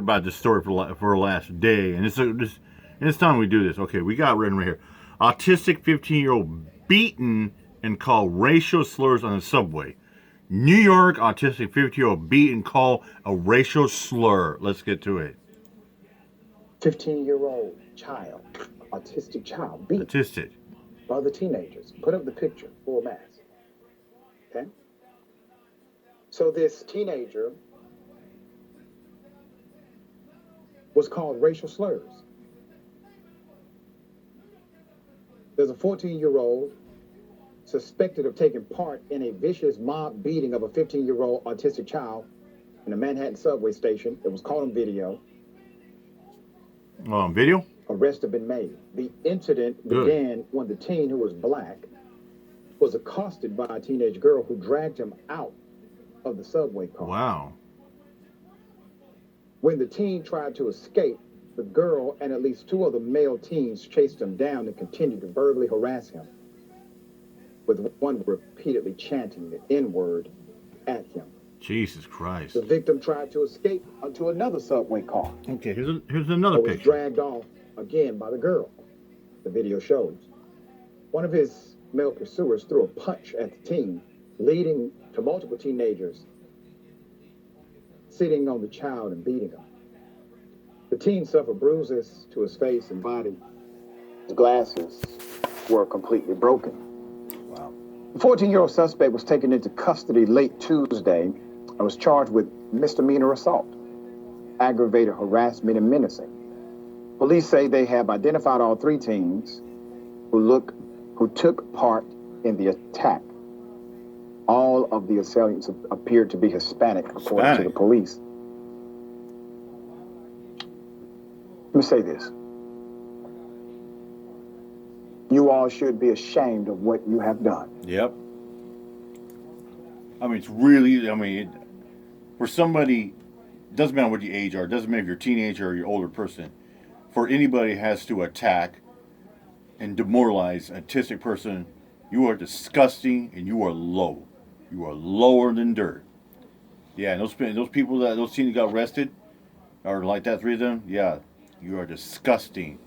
about this story for the last day, and it's time we do this. Okay, we got written right here. Autistic 15-year-old beaten and called racial slurs on the subway. New York autistic 15-year-old beaten called a racial slur. Let's get to it. 15-year-old child, autistic child, beaten Autistic. by the teenagers. Put up the picture, full mass. Okay? So this teenager was called racial slurs. There's a 14-year-old suspected of taking part in a vicious mob beating of a 15-year-old autistic child in a Manhattan subway station. It was caught on video. Video? Arrests have been made. The incident began when the teen, who was black, was accosted by a teenage girl who dragged him out of the subway car. Wow. When the teen tried to escape, the girl and at least two other male teens chased him down and continued to verbally harass him, with one repeatedly chanting the N-word at him. Jesus Christ. The victim tried to escape onto another subway car. Okay, here's another Was picture. dragged off again by the girl. The video shows one of his male pursuers threw a punch at the teen, leading to multiple teenagers sitting on the child and beating him. The teen suffered bruises to his face and body. His glasses were completely broken. Wow. The 14-year-old suspect was taken into custody late Tuesday and was charged with misdemeanor assault, aggravated harassment, and menacing. Police say they have identified all three teens who took part in the attack. All of the assailants appeared to be Hispanic, according to the police. Let me say this. You all should be ashamed of what you have done. Yep. I mean, it's really, for somebody, doesn't matter what your age are, doesn't matter if you're a teenager or you're an older person, for anybody has to attack and demoralize an autistic person, you are disgusting and you are low. You are lower than dirt. Yeah, and those people, those teens got arrested, or like that, three of them, yeah, you are disgusting.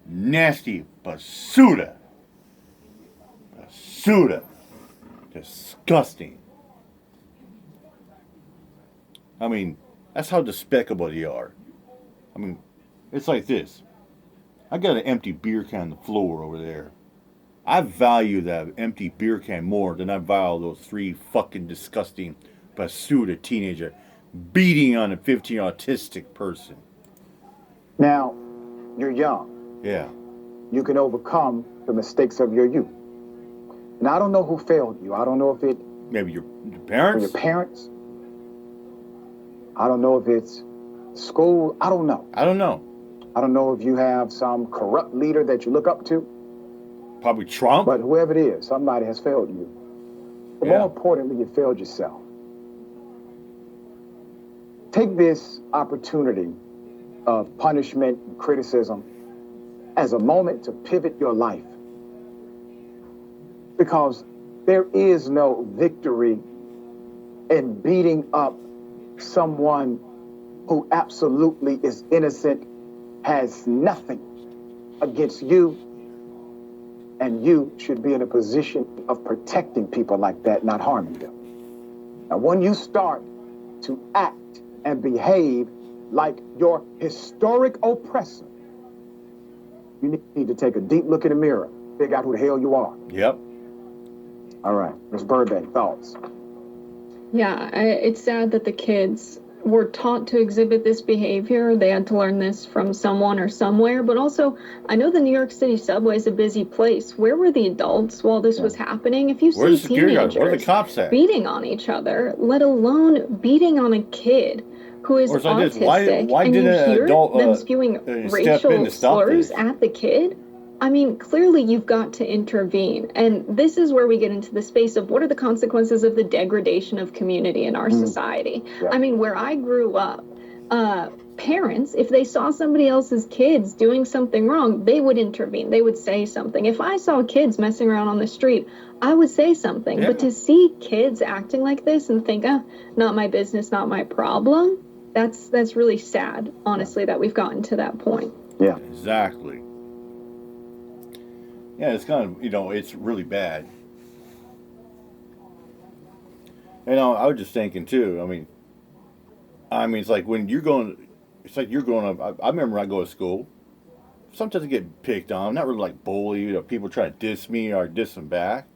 Nasty basura. Basura. Disgusting. I mean, that's how despicable they are. I mean, it's like this. I got an empty beer can on the floor over there. I value that empty beer can more than I value those three fucking disgusting basura teenager beating on a 15 autistic person. Now, you're young. Yeah. You can overcome the mistakes of your youth. And I don't know who failed you. I don't know if it... Maybe your parents? Your parents. I don't know if it's school. I don't know. I don't know. I don't know if you have some corrupt leader that you look up to. Probably Trump. But whoever it is, somebody has failed you. But more importantly, you failed yourself. Take this opportunity of punishment and criticism as a moment to pivot your life. Because there is no victory in beating up someone who absolutely is innocent, has nothing against you, and you should be in a position of protecting people like that, not harming them. Now, when you start to act and behave like your historic oppressor, you need to take a deep look in the mirror, figure out who the hell you are. Yep. All right, Ms. Burbank, thoughts? Yeah, it's sad that the kids were taught to exhibit this behavior. They had to learn this from someone or somewhere. But also, I know the New York City subway is a busy place. Where were the adults while this was happening? If you see teenagers Where are the cops at? beating on each other, let alone beating on a kid who is autistic, why and did you an hear adult them spewing racial slurs at the kid, I mean, clearly you've got to intervene. And this is where we get into the space of what are the consequences of the degradation of community in our society. Yeah. I mean, where I grew up, parents, if they saw somebody else's kids doing something wrong, they would intervene. They would say something. If I saw kids messing around on the street, I would say something. Yeah. But to see kids acting like this and think, not my business, not my problem, That's really sad, honestly, that we've gotten to that point. Yeah. Exactly. Yeah, it's kind of, it's really bad. And I was just thinking too. I mean, it's like when you're going, it's like you're growing up. I remember when I go to school. Sometimes I get picked on. Not really like bullied, people try to diss me or diss them back.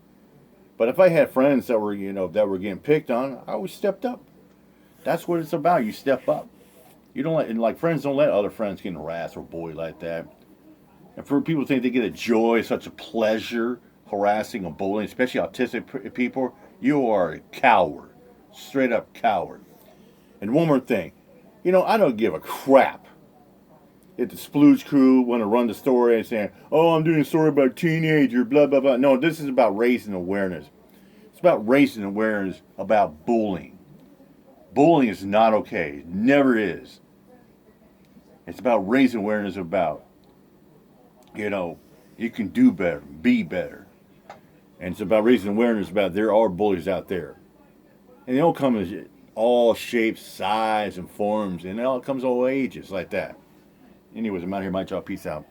But if I had friends that were, that were getting picked on, I always stepped up. That's what it's about. You step up. You don't let, and like friends don't let other friends get harassed or bullied like that. And for people to think they get a joy, such a pleasure harassing and bullying, especially autistic people, you are a coward. Straight up coward. And one more thing. I don't give a crap if the Splooge crew want to run the story and saying, oh, I'm doing a story about a teenager, blah, blah, blah. No, this is about raising awareness. It's about raising awareness about bullying. Bullying is not okay. It never is. It's about raising awareness about, you can do better, be better. And it's about raising awareness about there are bullies out there. And they all come in all shapes, size, and forms, and it all comes all ages like that. Anyways, I'm out here, my job. Peace out.